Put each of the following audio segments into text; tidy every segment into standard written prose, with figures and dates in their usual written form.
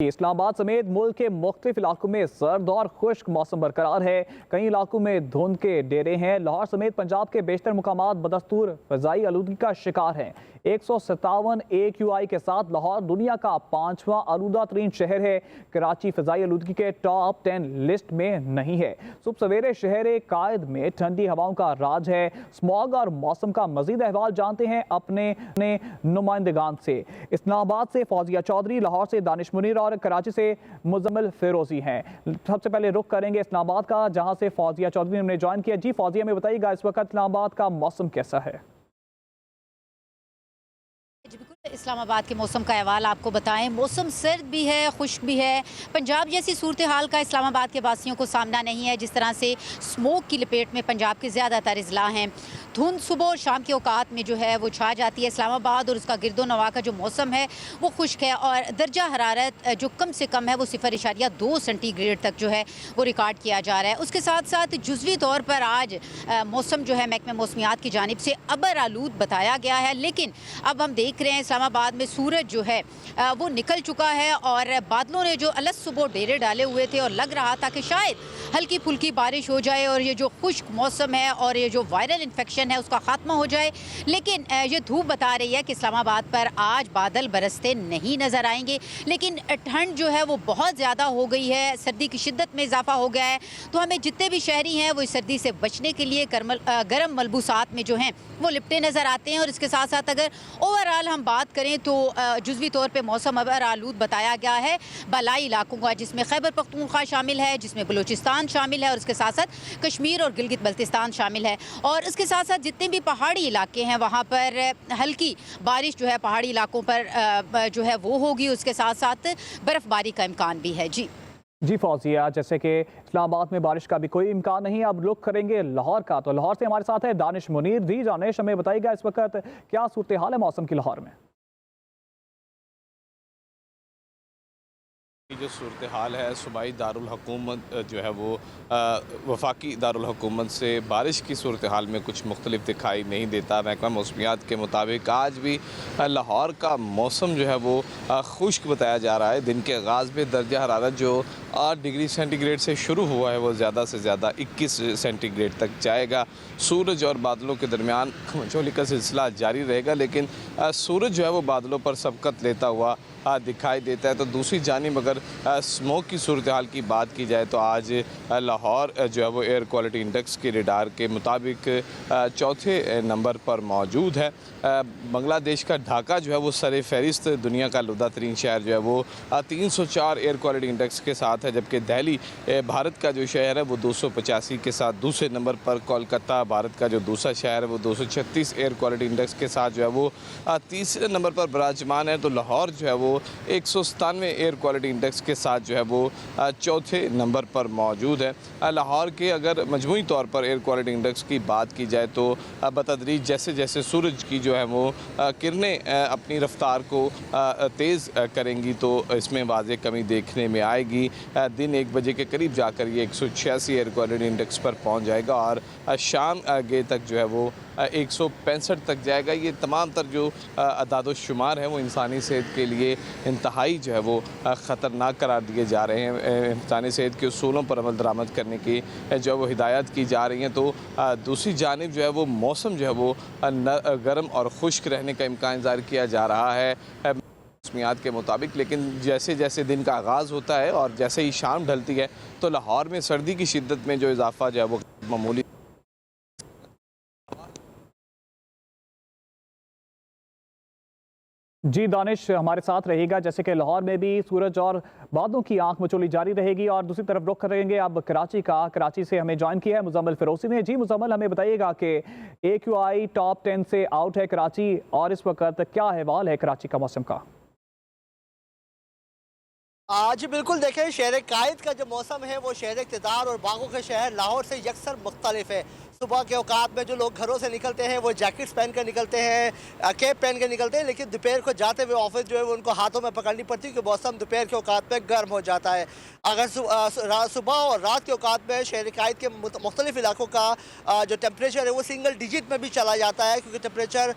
इस्लामाबाद समेत मुल्क के मुख्तलिफ इलाकों में सर्द और खुश्क मौसम बरकरार है। कई इलाकों में धुंध के डेरे हैं। लाहौर समेत पंजाब के बेशतर मुकामात बदस्तूर फ़ज़ाई आलूदगी का शिकार हैं। 157 AQI के साथ लाहौर दुनिया का 5वां आलूदा तरीन शहर है। कराची फ़ज़ाई आलूदगी के टॉप 10 लिस्ट में नहीं है। सुबह सवेरे शहर कायद में ठंडी हवाओं का राज है। स्मॉग और मौसम का मजीद अहवाल जानते हैं अपने नुमाइंदगान से। इस्लामाबाद से फौजिया चौधरी, लाहौर से दानिश मुनीर और कराची से मुजम्मिल फिरोजी हैं। सबसे पहले रुख करेंगे इस्लामाबाद का, जहां से फौजिया चौधरी ने हमने ज्वाइन किया। जी फौजिया, में बताइएगा इस वक्त इस्लामाबाद का मौसम कैसा है? इस्लामाबाद के मौसम का अहवाल आपको बताएं। मौसम सर्द भी है, खुश्क भी है। पंजाब जैसी सूरत हाल का इस्लामाबाद के वासियों को सामना नहीं है। जिस तरह से स्मोक की लपेट में पंजाब के ज़्यादातर अजला हैं। धुंध सुबह और शाम के औकात में जो है वो छा जाती है। इस्लामाबाद और उसका गिरदो नवा का जो मौसम है वो खुश्क है और दर्जा हरारत जो कम से कम है वो 0.2 सेंटीग्रेड तक जो है वो रिकॉर्ड किया जा रहा है। उसके साथ साथ जुज़वी तौर पर आज मौसम जो है महकमे मौसमियात की जानिब से अबर आलूद बताया गया है। लेकिन अब हम देख रहे हैं इस्लामाबाद में सूरज जो है वो निकल चुका है और बादलों ने जो अलग सुबह डेरे डाले हुए थे और लग रहा था कि शायद हल्की फुल्की बारिश हो जाए और ये जो खुश्क मौसम है और ये जो वायरल इन्फेक्शन है उसका खात्मा हो जाए। लेकिन ये धूप बता रही है कि इस्लामाबाद पर आज बादल बरसते नहीं नजर आएंगे। लेकिन ठंड जो है वो बहुत ज़्यादा हो गई है, सर्दी की शिद्दत में इजाफा हो गया है। तो हमें जितने भी शहरी हैं वो इस सर्दी से बचने के लिए गर्म मलबूसात में जो हैं वो लिपटे नज़र आते हैं। और इसके साथ साथ अगर ओवरऑल हम बात करें तो जुज़वी तौर पे मौसम अबर आलूद बताया गया है बलाई इलाकों का, जिसमें खैबर पख्तूनख्वा शामिल है, जिसमें बलूचिस्तान शामिल है और इसके साथ साथ कश्मीर और गिलगित बल्तिस्तान शामिल है। और इसके साथ साथ जितने भी पहाड़ी इलाके हैं वहाँ पर हल्की बारिश जो है पहाड़ी इलाकों पर जो है वो होगी। उसके साथ साथ बर्फ़बारी का इम्कान भी है। जी फौजिया, जैसे कि इस्लामाबाद में बारिश का भी कोई इम्कान नहीं है। अब रुख करेंगे लाहौर का, तो लाहौर से हमारे साथ है दानिश मुनीर। जी दानिश, हमें बताइएगा इस वक्त क्या सूरत हाल है मौसम की लाहौर में? जो सूरत हाल है सूबाई दारुल हुकूमत जो है वो वफाकी दारुल हुकूमत से बारिश की सूरत हाल में कुछ मुख्तलिफ दिखाई नहीं देता। महकमा मौसमियात के मुताबिक आज भी लाहौर का मौसम जो है वो खुश्क बताया जा रहा है। दिन के आगाज़ में दर्जा हरारत जो 8 डिग्री सेंटीग्रेड से शुरू हुआ है वो ज़्यादा से ज़्यादा 21 सेंटीग्रेड तक जाएगा। सूरज और बादलों के दरमियान खमचोली का सिलसिला जारी रहेगा, लेकिन सूरज जो है वो बादलों पर सबकत लेता हुआ दिखाई देता है। तो दूसरी जानिब अगर स्मोक की सूरत हाल की बात की जाए तो आज लाहौर जो है वो एयर क्वालिटी इंडेक्स के रेडार के मुताबिक चौथे नंबर पर मौजूद है। बांग्लादेश का ढाका जो है वो सर फहरिस्त दुनिया का आलूदा तरीन शहर जो है वो 304 एयर क्वालिटी इंडेक्स के साथ है, जबकि दिल्ली भारत का जो शहर है वो 285 के साथ दूसरे नंबर पर। कोलकाता भारत का जो दूसरा शहर है वो 236 एयर क्वालिटी इंडेक्स के साथ जो है वो तीसरे नंबर पर विराजमान है। तो लाहौर जो है वो 197 एयर क्वालिटी इंडेक्स के साथ जो है वो चौथे नंबर पर मौजूद है। लाहौर के अगर मजमूई तौर पर एयर क्वालिटी इंडेक्स की बात की जाए तो बतदरीज जैसे जैसे सूरज की जो है वो किरणें अपनी रफ्तार को तेज़ करेंगी तो इसमेमें वाज़े कमी देखने में आएगी। दिन 1 बजे के करीब जाकर ये 186 एयर क्वालिटी इंडेक्स पर पहुंच जाएगा और शाम आगे तक जो है वो 165 तक जाएगा। ये तमाम तर जो अदाद शुमार हैं वो इंसानी सेहत के लिए इंतहाई जो है वो ख़तरनाक करार दिए जा रहे हैं। इंसानी सेहत के उसूलों पर अमल दरामद करने की जो है वो हिदायत की जा रही हैं। तो दूसरी जानिब जो है वो मौसम जो है वो गर्म और खुश्क रहने का इम्कान ज़ाहिर किया जा रहा है मौसमियात के मुताबिक। लेकिन जैसे जैसे दिन का आगाज़ होता है और जैसे ही शाम ढलती है तो लाहौर में सर्दी की शिद्दत में जो इजाफा जो है वो मामूली। जी दानिश, हमारे साथ रहेगा। जैसे कि लाहौर में भी सूरज और बादलों की आंख मचोली जारी रहेगी। और दूसरी तरफ रुख करेंगे अब कराची का। कराची से हमें ज्वाइन किया है मुजम्मिल फिरोजी ने। जी मुजम्मिल, हमें बताइएगा कि AQI टॉप 10 से आउट है कराची और इस वक्त क्या अहवाल है कराची का मौसम का? आज बिल्कुल देखें, शहर कायद का जो मौसम है वो शहर इक़्तिदार और बागों के शहर लाहौर से यकसर मुख्तलिफ है। सुबह के औकात में जो लोग घरों से निकलते हैं वो जैकेट्स पहन कर निकलते हैं, कैप पहन कर निकलते हैं, लेकिन दोपहर को जाते हुए ऑफिस जो है वो उनको हाथों में पकड़नी पड़ती है कि मौसम दोपहर के औकात में गर्म हो जाता है। अगर सुबह और रात के औकात में शहर कायद के मुख्तलिफ इलाकों का जो टेम्परेचर है वो सिंगल डिजिट में भी चला जाता है, क्योंकि टेम्परेचर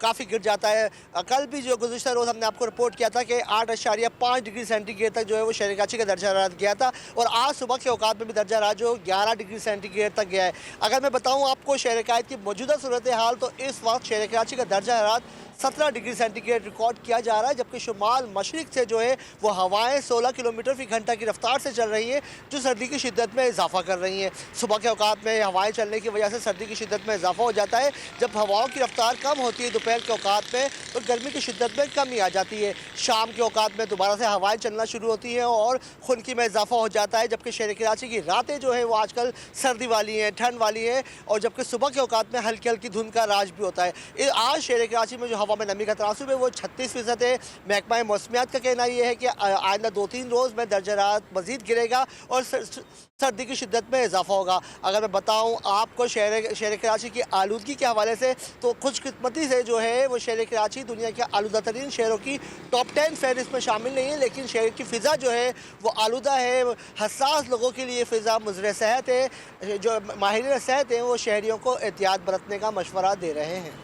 काफ़ी गिर जाता है। कल भी जो गुज़िश्ता रोज़ हमने आपको रिपोर्ट किया था कि 8.5 डिग्री सेंटीग्रेड तक जो है वो शहर कराची का दर्जा हरारत गया था, और आज सुबह के औकात में भी दर्जा हरारत जो 11 डिग्री सेंटीग्रेड तक गया है। अगर मैं बताऊं आपको शहर कायद की मौजूदा सूरत हाल, तो इस वक्त शहर कराची का दर्जा हरारत 17 डिग्री सेंटीग्रेड रिकॉर्ड किया जा रहा है, जबकि शुमाल मशरिक से जो है वो हवाएं 16 किलोमीटर फी घंटा की रफ्तार से चल रही हैं, जो सर्दी की शिद्दत में इजाफा कर रही हैं। सुबह के औकात में हवाएं चलने की वजह से सर्दी की शिद्दत में इजाफा हो जाता है। जब हवाओं की रफ्तार कम होती है दोपहर के औकात में, तो गर्मी की शिद्दत में कमी आ जाती है। शाम के औकात में दोबारा से हवाएं चलना शुरू होती हैं और खुनकी में इजाफा हो जाता है, जबकि शहर कराची की रातें जो है वो आजकल सर्दी वाली हैं, ठंड वाली है, और जबकि सुबह के औकात में हल्की हल्की धुंध का राज भी होता है। आज शहर कराची में जो हवा में नमी का तनासुब है वो 36% है। महकमा मौसमियात का कहना यह है कि आइंदा 2-3 रोज़ में दर्जा हरारत मज़ीद गिरेगा और सर्दी की शिद्दत में इजाफा होगा। अगर मैं बताऊं आपको शहर कराची की आलूदगी के हवाले से, तो खुशकिस्मती से जो है वो शहर कराची दुनिया के आलूदा तरीन शहरों की टॉप 10 फहरिस्त में शामिल नहीं है, लेकिन शहर की फ़िज़ा जो है वो आलूदा है। हसास लोगों के लिए फ़िज़ा मुज़र सेहत है। जो माहिर सेहत हैं वो शहरियों को एहतियात बरतने का मशवरा दे रहे हैं।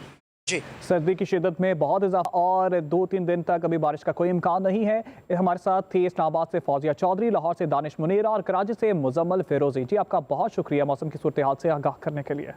जी, सर्दी की शिद्दत में बहुत इजाफा और 2-3 दिन तक अभी बारिश का कोई इम्कान नहीं है। हमारे साथ थी इस्लामाबाद से फौजिया चौधरी, लाहौर से दानिश मुनीर और कराची से मुजम्मल फिरोजी। जी, आपका बहुत शुक्रिया मौसम की सूरत हाल से आगाह करने के लिए।